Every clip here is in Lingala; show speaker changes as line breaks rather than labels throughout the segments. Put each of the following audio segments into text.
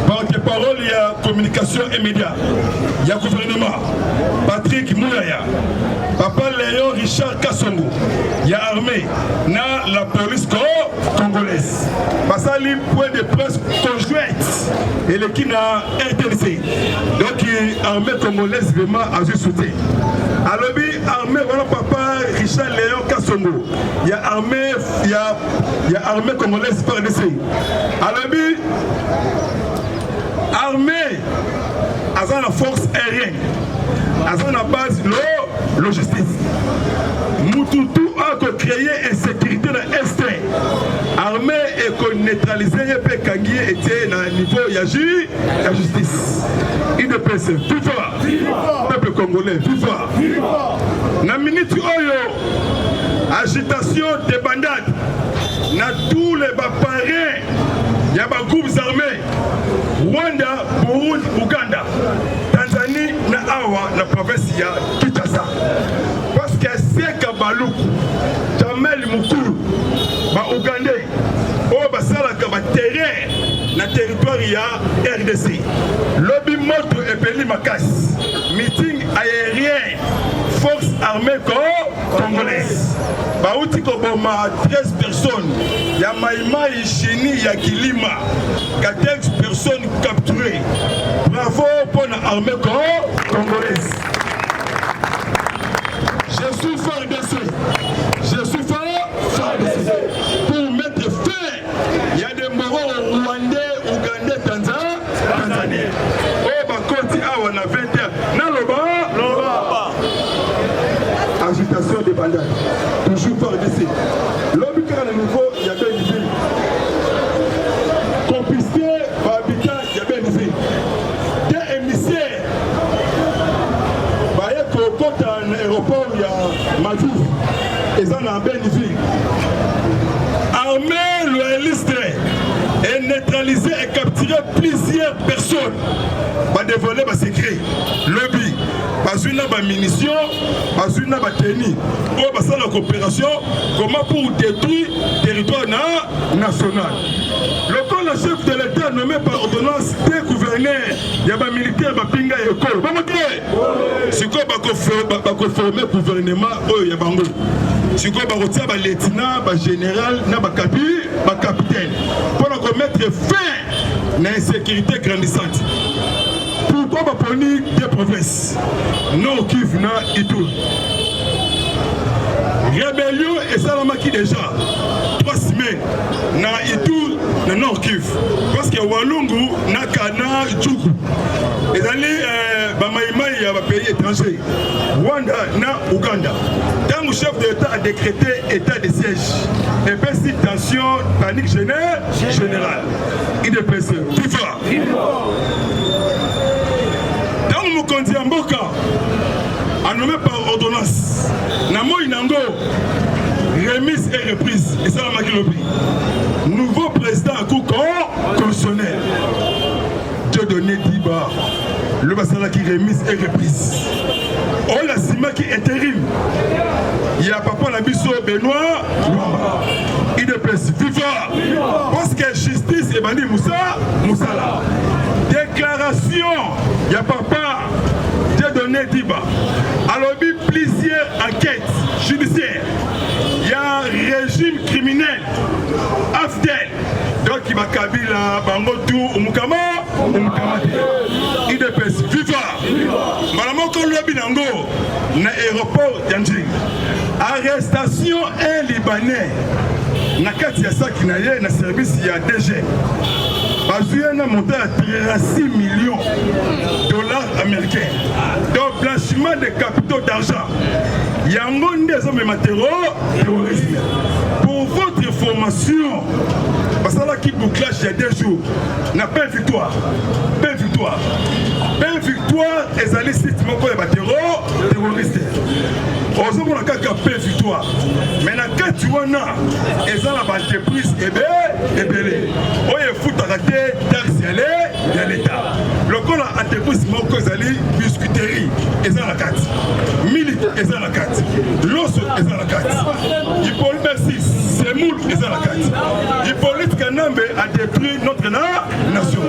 Porte-parole, il y a communication et médias. Il y a gouvernement. Patrick Moulaya. Papa Léon Richard Kassongo. Il y a armée. Na la police congolaise. Passali point de presse conjointe. Et l'équipe na RTNC. Donc, armée congolaise vraiment a dû sauter. À l'objet, armée, voilà papa Richard Léon Kassongo. Il y a armée, il y a armée congolaise par l'essai. À l'objet, armée, à la force aérienne, à la base logistique. Mututu a créé une sécurité dans l'Est. Armée et neutralisée, et Kangi était dans le niveau de la justice. Il ne peut se vivre. Peuple congolais, vivre. Dans la minute Oyo, agitation des bandades. Dans tous les parrains, il y a des groupes armés. Rwanda, Burundi, Uganda, Tanzanie, na Awa, na province ya Kinshasa. Parce que c'est Kabalou, Jamel Mukuru, ba Ougandais, oh basala ka ba terrain na territoire ya RDC. Lobby moto et peli makas. Meeting aérien, force armée congolaise. Bauti Koboma 13 personnes. Ya Maïmaï Chini ya Kilima. 14 personnes capturées. Bravo pour l'armée congolaise. Je suis FARDC. Je suis FARDC. Pour mettre fin, il y a des moraux rwandais, ougandais, tanzaniens. Oh, Bakoti, on a 20 ans. Naloba. Agitation des bandades. Toujours FARDC. L'homme qui a le niveau, il y a bien une ville. Confisqué par habitant, il y a bien une ville. Des émissaires. Quand un aéroport, il y a Madou. Et ça, on a bien une ville. Armée loyaliste et neutraliser et capturer plusieurs personnes. Pas dévoiler ma secret. Lobby. Pas une munitions, pas une tenue. Ou pas ça la coopération. Comment pour détruire le territoire national. Le corps le chef de l'État nommé par ordonnance des gouverneurs. Il y a des militaires, des pinga et école. Pas me c'est quoi formé gouvernement? Il y a bango. C'est quoi les lieutenants, les généraux, les capitaines. Pour mettre fin à l'insécurité grandissante. Pourquoi pas punir des provinces? Non, Kivu, Ituri. Rébellion et Salamaki déjà. 3 semaines. Na Ituri, na Nord Kivu. Parce que Walungu, na Kana, Djougou. Et d'aller, Bamaïmaï, il y a un pays étranger. Rwanda, na Ouganda. Tant le chef de l'État a décrété état de siège. Et puis, si tension, panique générale. Il est pressé. Viva! Dans le Mokondi Amboka, a nommé par ordonnance, Namo Inango, remise et reprise, et ça la Makilobi. Nouveau président à coup constitutionnel. Dieudonné Diba, le Bassala qui remise et reprise. On la Sima qui intérim. Il y a papa Nabiso Benoît, il est presse. Viva! Parce que justice est bandi Moussala. Déclaration, il y a papa Dieudonné Diba. Alors, plusieurs enquêtes judiciaires. Il y a un régime criminel. Afdel. Donc, il va Kabila, Bangotou, Umukama. Il est presse. Viva! Madame Kolobi Nango, na aéroport Yanjing. Arrestation un Libanais. Nakati Yasaki na ye na service ya DG. Bazuye na montant à 36 millions de dollars américains. Donc blanchiment de capitaux d'argent. Yango ndes hommes terrorisme. Pour votre information, parce que là qui bouclage il y a 2 jours, n'a pas une victoire. Pas une victoire. Pas une victoire, et allez citer mon point de terroriste. Heureusement qu'on a qu'à paix victoire. Mais dans le cas tu vois, ils ont l'entreprise et belé. On est foutu à rater taxes et l'État. Le coup la entreprise Moko Zali, biscuiterie, ils ont la carte. Militaire, ils ont la carte. L'os, ils ont la carte. Hippolyte Merci, Semoul, ils ont la carte. Hippolyte Kanambe, à détruire notre nation.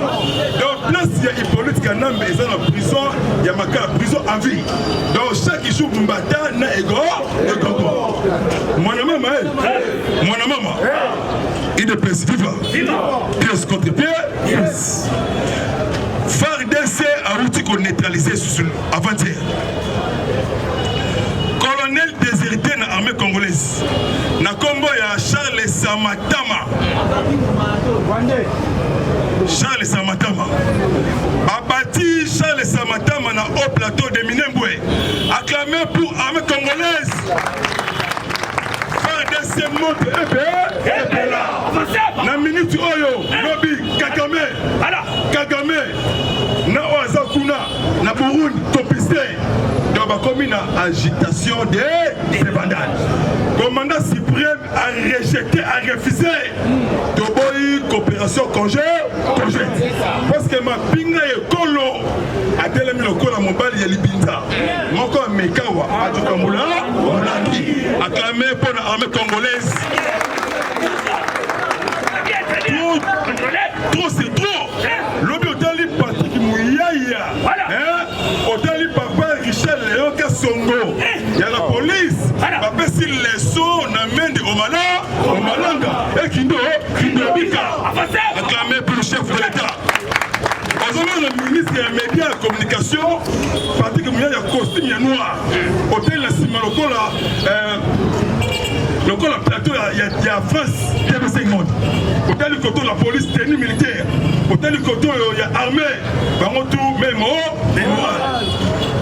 Donc, place, il y a Hippolyte Kanambe, ils sont en prison, il y a Maka en prison à vie. Donc, chaque jour, Mbata, na ego, mon maman, il est précis, viva. Pièce contre pied, yes. FARDC a outil qu'on neutralisé avant-hier. Colonel déserté dans l'armée congolaise. Na combo ya Charles Samatama. Charles Samatama. Abati Charles Samatama na haut plateau de Minembwe. Acclamé pour l'armée congolaise. FARDC monte na minute oyo lobi Kagame na Oazakuna na Burundi topiste donc bakomi na agitation des vandales. Commandant suprême a rejeté, a refusé de coopération conjointe parce que ma pinga est colo a telemi le colo mobile ya libinza moko mekawa ajukamula molaki acclamé pour l'armée congolaise. Trop c'est trop. L'objet Otali Patrick Mouyaya, Otali Papa Richel Léon Kassongo, il y a la police, Papa si les sons n'amènent de Omalanga, et Kindo Bika, acclamé pour le chef de l'État. Aujourd'hui, le ministre des médias et communication, Patrick Mouyaya, costume noir, Hôtel La Simalokola, le plateau, il y a France, TV5 Monde. Au du côté de la police, tenue militaire. Au du côté, il y a armée. Par tout, même les noirs.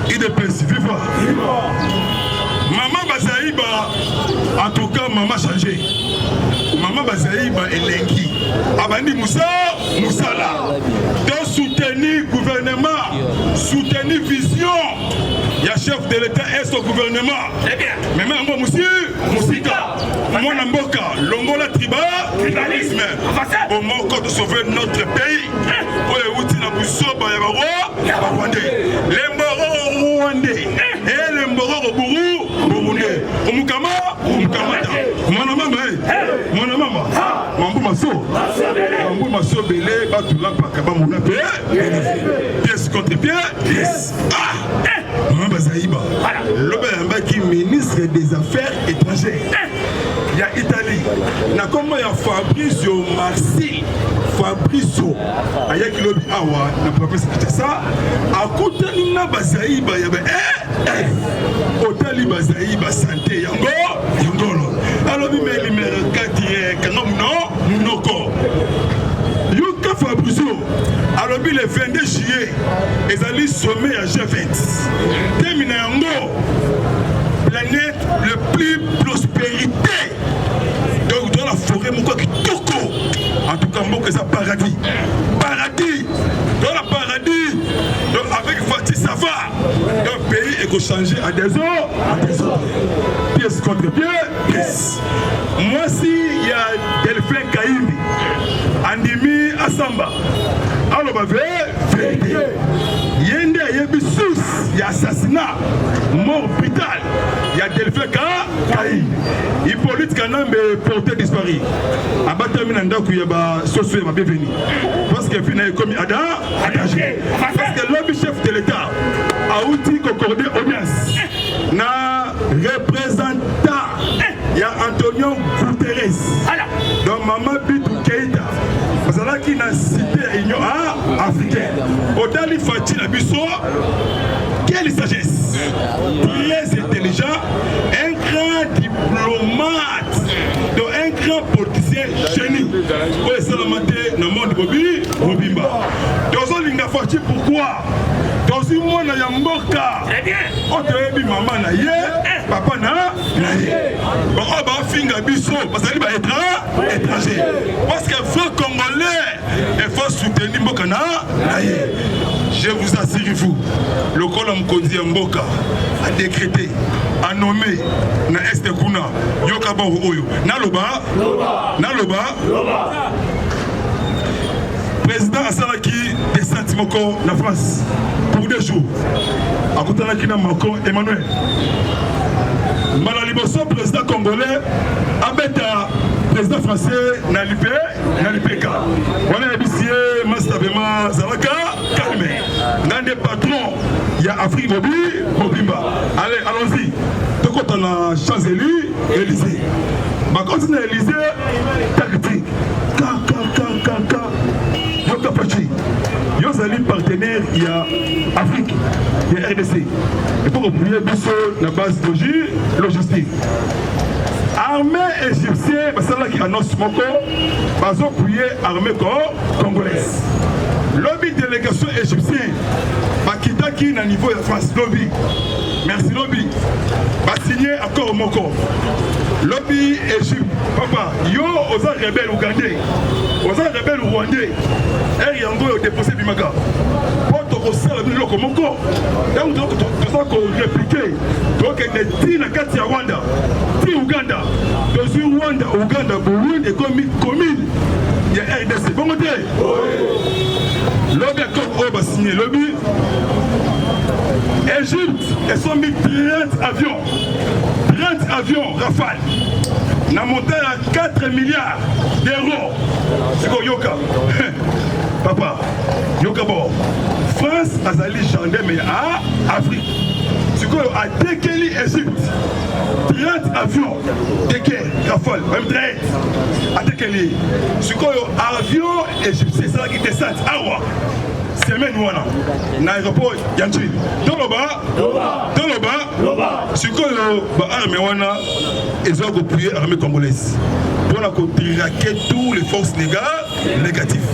Il est précis, vivant. Maman Bazaïba, en tout cas, maman changé. Maman Bazaïba est lenki. Abandi Moussala. Donc, soutenir gouvernement, soutenir vision. Il y a chef de l'État et son gouvernement. Très bien. Mais même Moussika, mon Mboka, l'Ongola tribalisme. Au moment de sauver notre pays. Les Mboro Rwandais et les Mboro Burundais. Omukama, mon maman, Mambu Maso, Belé, Batula, Pakaba, mon appel. Pièce contre pièce. Maman Bazaïba, l'Obéamba qui est ministre des Affaires étrangères. Il y a Italie. Il y a comment il y a Fabrizio Marsil. Fabrizio. Il y a Kilobi Awa. Il n'y a pas fait ça. À côté de la Bazaïba, il y avait Hôtel Bazaïba Santé. Yango. Alors, il y a numéro 4 Kanam Noko. Yuka Fabrizio. Alors, le 22 juillet, ils allaient sommet à G20. Terminé Yango. Planète le plus prospérité. Donc dans la forêt, mon quoi qui toko. En tout cas, moi que ça paradis. Paradis. Dans la paradis. Donc avec Fatih, ça va. Donc le pays est changé à des autres. Pièce contre pièce. Moi si il y a Delphin Kaïmi, Andimi Asamba. Alors bah vérité. Yende Yebissus, il y a assassinat, mort brutal. Il y a Delphin Kaïmi. Hippolyte Kanambe porté disparu. Abata Minandaku Yaba Sosue m'a bienvenu. Parce que finalement comme Adagé. Parce que l'homme chef de l'État a outil concordé audience. Na représentant, il y a Antonio Guterres. Donc Maman Bitou Keïta. Parce que là qui n'a cité l'Union africaine. Odali Fatih Nabiso, quelle sagesse. Très intelligent, un grand diplomate, donc un grand politicien génie. Oui, c'est la matinée dans le monde de Bobimba. Dans un linga Fatih, pourquoi? Dans une monde à Yamboka. Très bien. On te dit maman na ye, papa na ye. Bon, on va finir biso parce qu'il va être étranger. Parce qu'il faut Congolais, il faut soutenir Mboka na ye. Je vous assure vous, le colon Kondi Mboka a décrété, a nommé na Est Kuna, Yokaba Oyo, Naloba. Président Assalaki descend Timoko la France pour 2 jours. À côté de la Macron Emmanuel. Malaliboso, président congolais, Abeta président français na l'IPK. On a habitué Mastabema Zalaka Kalme. Dans des patrons, il y a Afrique Mobimba. Allez, allons-y. De quoi on a Champs-Élysées. Ma continue à Élysée, tactique. Yoka Pachi. Yozali partenaire, il y a Afrique, il y a RDC. Et pour oublier la base logistique. Armée égyptienne, c'est là qui annonce mon corps, baso pouillé armée congolaise. Lobby délégation égyptienne, Bakita qui na niveau de France, lobby. Merci lobby. Ba signé accord mon corps. Lobby Égypte, papa, yo aux rebelles ougandais, aux rebelles rwandais, et yango yo déposé bimaka. Pour au sein de l'oko mon corps. Donc tout ça qu'on répliqué. Donc il est na kati ya Rwanda, ti Uganda, dans Rwanda, Uganda, Burundi et commune. Il y a RDC. Bon côté. Lobby accord va signer lobby. Égypte, ils sont mis 30 avions. 30 avions Rafale. N'a monté à 4 milliards d'euros. C'est quoi Yoka? Papa, Yoka bon. France a allé gendarme à Afrique. C'est quoi à Tekeli, Égypte? 30 avions. Tekeli, Rafale, même 30. À Tekeli. C'est quoi avion égyptien? C'est là qui descend. Awa. Semaine wana na aéroport Yanchil dans le bas ce que l'armée wana ils ont appuyé l'armée congolaise pour la traquer tous les forces négatives.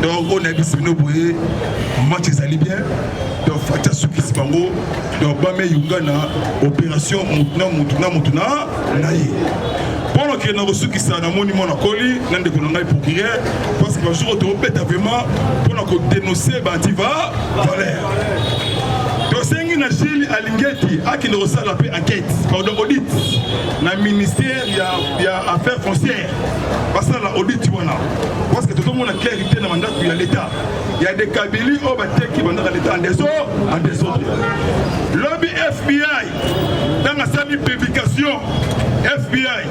Donc on a vu ce que match est bien donc Fatia Soukis Bango donc Bame Yungana opération Mutuna naïe. Pendant que nous avons reçu qui s'est dans mon monument à Koli, nous avons découvert pour crier, parce que le jour où nous avons vraiment pour dénoncer Bantiva Valère. Donc, c'est une agile à l'Ingeti, à qui nous reçoit la paix enquête, pardon, audit, dans le ministère, il y a affaires foncières. Parce que l'audit, parce que tout le monde a clarité dans le mandat qu'il y a l'État. Il y a des Kabylie qui vont dans l'État en désordre. Lobby FBI, dans la salle de publication, FBI,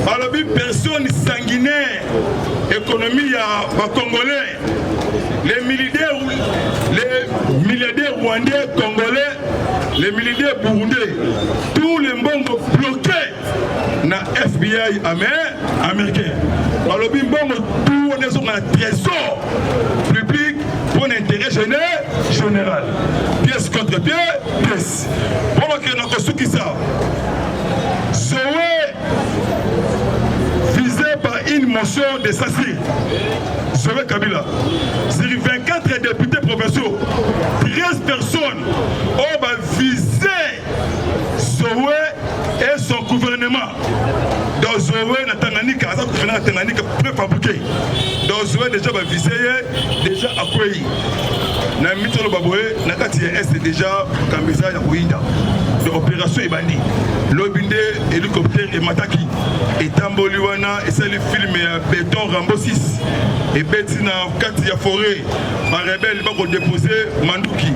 par le but personne sanguinaire, économie à Congolais, les milliardaires rwandais, congolais, les milliardaires burundais, tous les membres bloqués dans FBI américain. Par le but tout on est un trésor public pour l'intérêt général. Pièce contre pièce. Pendant que nous avons ce qui ça. Zoé visé par une motion de Sassi. Zoé Kabila. Sur 24 députés provinciaux, 13 personnes ont visé Zoé et son gouvernement. Dans Zoé, Tanganyika, le gouvernement Tanganyika préfabriqué. Dans Zoé, déjà visé, déjà accueilli. Na mitolo baboué, na kati est déjà Kambeza ya Kouinda. L'opération est bandie. L'obinde, hélicoptère et mataki. Et Tamboliwana, et c'est le film béton Rambo 6. Et Bettina, Kati ya forêt. En rebelle, il va déposer Mandouki.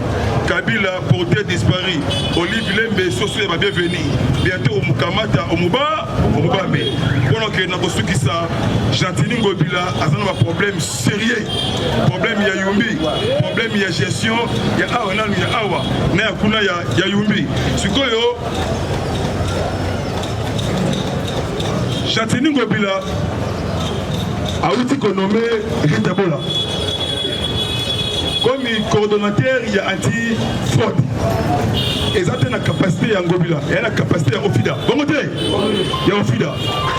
Kabila, porté disparu. Olive Lembe, Soso, va bienvenue. Bientôt au Mukamata, au Mubambe. Pendant que nous avons su qui ça, Gentini Ngobila, a un problème sérieux. Problème, il y a Yumbi. Problème, il y a gestion. Il y a Awa, il y a Awa. Il y a Yumbi. Sukoyo, Gentini Ngobila a outil qu'on nommé Rita Bola. Comme coordonnateur, il y a anti-fraude. Et ça, il y a une capacité à Ngobila. Il y a une capacité à Ofida. Bon côté, il y a Ofida.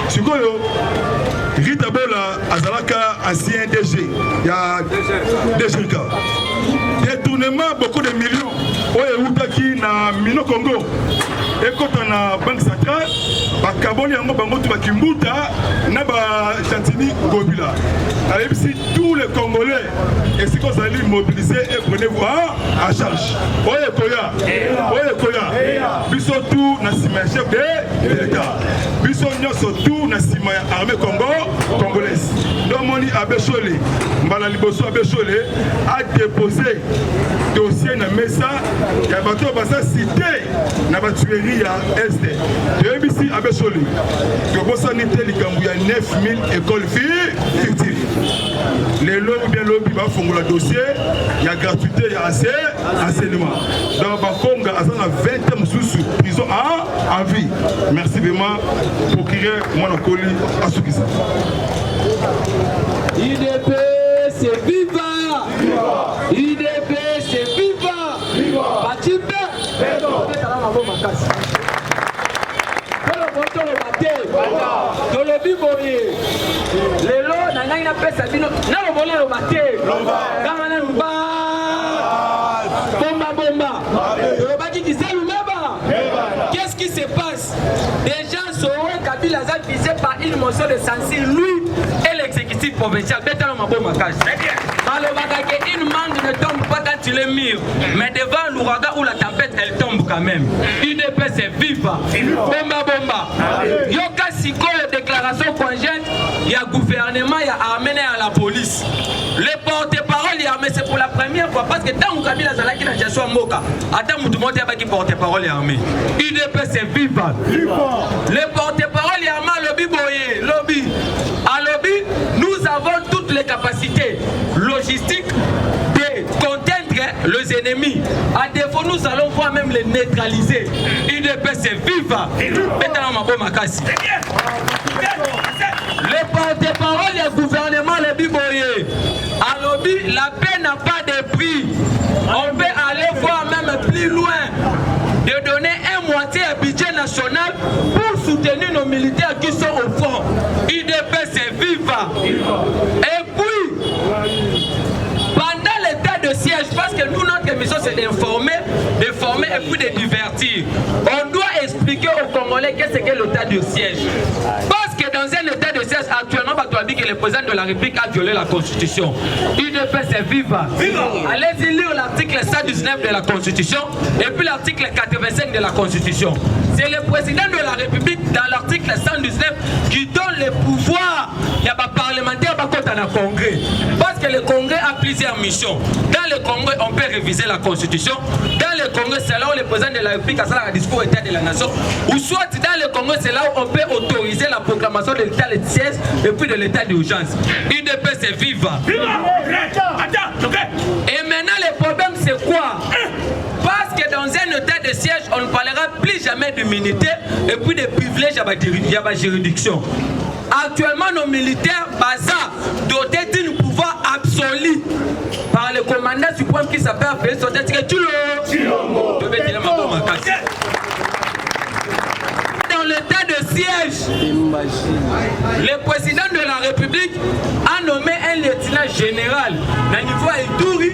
C'est quoi, Rita Bola, Azalaka, ancien DG. Il y a DGK. Détournement, beaucoup de millions. Oye, Outaki, na Mino Congo. Et quand on a Banque Centrale, Bakaboni, Bango, Bakimbuta, Naba Chantini, Ngobila. Alors, ici, tous les Congolais, et si vous allez mobiliser et prenez-vous à charge. Oye Koya, Biso tout, Nassima, chef de l'État. Biso Nyoso tout, Nassima, armée congolaise. Domoni Abechole, Mbalaliboso Abechole, a déposé dossier na Mesa, il y a bateau basa cité, na la tuerie à Est. De ici à Bécholi, que vous avez été les Gambouya 9000 écoles fictives. Les lots ou bien l'objet va faire le dossier, il y a gratuité, il y a assez enseignement. Donc, Bakonga a 20 ans sous prison à vie. Merci vraiment pour créer mon colis à ce qui ça.
IDP, c'est viva! IDP, c'est viva! Batimbe! Tolobi boye lelo na ngai na pesa bino na obole lo mate kama na mba bomba tolobaki kisalu meba. Qu'est-ce qui se passe? Des gens seront Kabila a visé par une motion de censure lui et l'exécutif provincial. Bétalo mabo makash. Une mangue ne tombe pas quand tu les mires, mais devant l'ouragan ou la tempête, elle tombe quand même. UDP c'est viva. Bomba. Yoka Siko, déclaration conjointe, il y a gouvernement, il y a armée et la police. Les porte-parole, il y a armée, c'est pour la première fois parce que tant que Kabila Zalaki n'a jamais moka, attends, tout le monde qui porte-parole et armée. UDP c'est viva. Les porte-parole, il y a armée, lobby boye, lobby. À lobby, nous avons toutes les capacités logistiques de contenir les ennemis. À défaut, nous allons voir même les neutraliser. UDP c'est viva. Les porte-parole du gouvernement, les biboyés. À lobby, la paix n'a pas de prix. On peut aller voir même plus loin. De donner un moitié à budget national pour soutenir nos militaires qui sont au front. UDP c'est viva. Et puis, pendant l'état de siège, parce que nous, notre mission c'est d'informer, de former et puis de divertir. On doit expliquer aux Congolais qu'est-ce que l'état de siège. Parce que dans un état de siège, actuellement, que le président de la République a violé la Constitution. UDP c'est viva. Allez-y lire l'article 119 de la Constitution et puis l'article 85 de la Constitution. C'est le président de la République dans l'article 119 qui donne le pouvoir. Il y a des parlementaires qui sont dans le Congrès. Parce que le Congrès a plusieurs missions. Dans le Congrès, on peut réviser la Constitution. Dans le Congrès, c'est là où le président de la République a fait un discours état de la nation. Ou soit dans le Congrès, c'est là où on peut autoriser la proclamation de l'état de siège et puis de l'état d'urgence. UDP c'est viva. Et maintenant, le problème c'est quoi? Parce que dans un état de siège, on ne parlera plus jamais d'immunité et puis de privilèges à la juridiction. Actuellement, nos militaires, dotés d'un pouvoir absolu par le commandant suprême qui s'appelle Félix Tshilombo. Dans l'état de siège, le président de la République a nommé un lieutenant général au niveau Ituri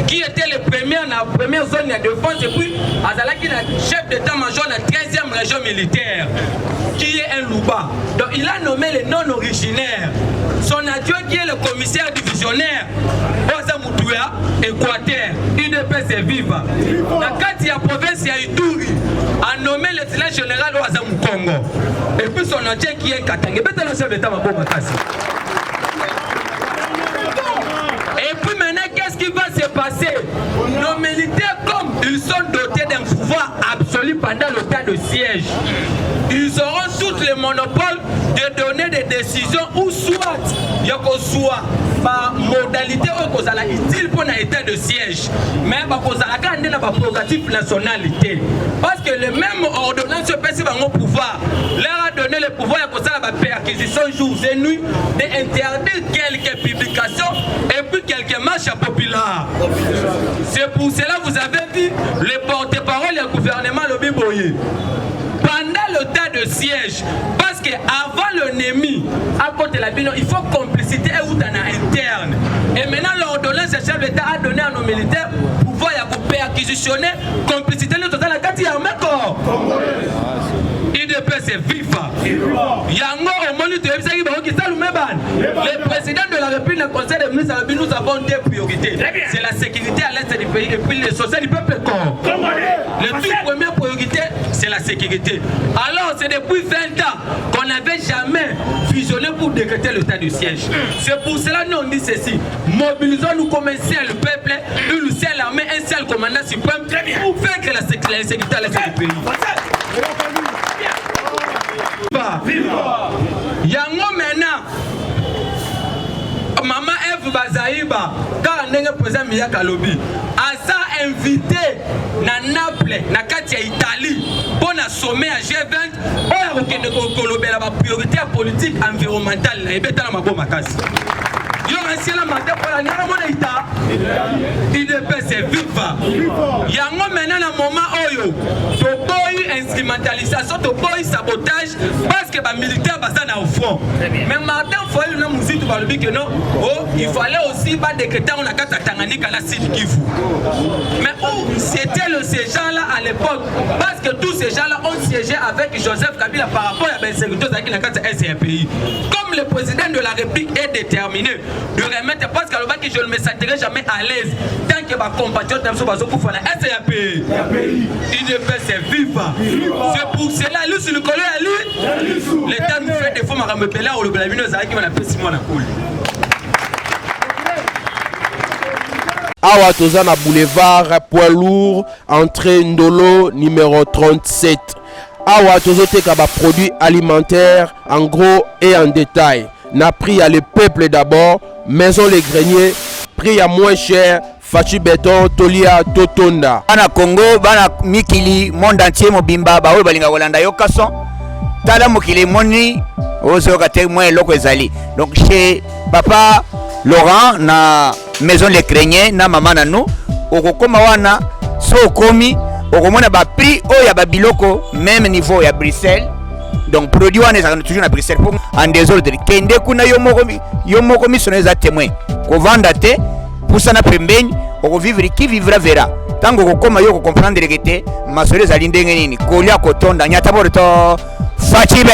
qui était le premier dans la première zone de défense et puis Azalaki le chef d'état-major de la 13e région militaire qui est un Louba. Donc il a nommé les non-originaires. Son adjoint qui est le commissaire divisionnaire Oza Mutuya, Équateur. UDP c'est viva. Dans la province Ituri a nommé le lieutenant général Oza Mukongo. Et puis son adjoint qui est Katangé. Et puis maintenant, qu'est-ce qui va se passer? Nos militaires, comme ils sont dotés d'un pouvoir absolu pendant l'état de siège, ils auront tous les monopoles de donner des décisions ou soit il y a par modalité ou utile pour l'état de siège. Mais il y a une prérogative nationalité. Parce que les mêmes ordonnances de pouvoir leur a donné le pouvoir de perquisition jour et nuit, d'interdire quelques publications et puis quelques marches populaires. C'est pour cela que vous avez vu les porte-parole du gouvernement Lobi Boye. Pendant l'état de siège, parce qu'avant l'ennemi, à côté de la bino, il faut complicité et interne. Et maintenant, l'ordonnance du chef d'État a donné à nos militaires pouvoir perquisitionner complicité totale à Kati Armeko. UDP c'est viva. Yango au moniteur le président de la République, le conseil des ministres, nous avons deux priorités. C'est la sécurité à l'est du pays et puis le social du peuple. Les deux premières priorités, c'est la sécurité. Alors c'est depuis 20 ans qu'on n'avait jamais fusionné pour décréter l'état de siège. C'est pour cela que nous on dit ceci. Mobilisons-nous comme un seul peuple, une seule armée, un seul commandant suprême pour vaincre la sécurité à l'est du pays. Yango maintenant, Maman Eve Bazaïba, quand on est président Miyaka Lobi, a ça invité na Naples, na Katia Italie, pour un sommet à G20, pour la priorité politique environnementale, et bien dans ma bonne macasse. Il ne peut se vivre. Il y a un moment où il y a une instrumentalisation, il sabotage parce que les militaires sont au front. Mais maintenant, il fallait aussi décréter qu'on a Tanganyika à la Sud Kivu. Mais c'était ces gens-là à l'époque, parce que tous ces gens-là ont siégé avec Joseph Kabila par rapport à la sécurité de la SCPI. Comme le président de la République est déterminé de remettre, parce que je ne me sentirai jamais à l'aise tant que ma compatriote ne soit pas pour faire la SCPI. Il ne peut se vivre. C'est pour cela, lui, sur le collier à lui, l'État nous fait des fois à me peler au Blabino Zaki qui m'a appelé Simon Nakouli.
Awa Tozana Boulevard, poids lourd, entrée Ndolo, numéro 37. Awa Tozote Kaba produits alimentaires en gros et en détail. N'a pris à le peuple d'abord, maison les greniers, prix à moins cher, Fachi Béton, Tolia, Totonda.
Bana Congo, Bana Mikili, monde entier, Mobimba, Baoui Balinga Wolanda Yokason, Tala Mokili Moni, Ozo Kate Moué Loko Ezali. Donc chez Papa Laurent, na maison les greniers, na maman na nous, Okokoma wana, so komi, Okomona ba prix, Oya Babiloko, même niveau ya Bruxelles. Donc produit on est toujours à Bruxelles pour en désordre. Kende kuna yomoko missionnaire témoin. Ko vanda te pour ça na pembeni, on vivre qui vivra verra. Tango ko koma yo ko comprendre que te masole za lindenge nini. Kolia kotonda nyata borto Fachibe.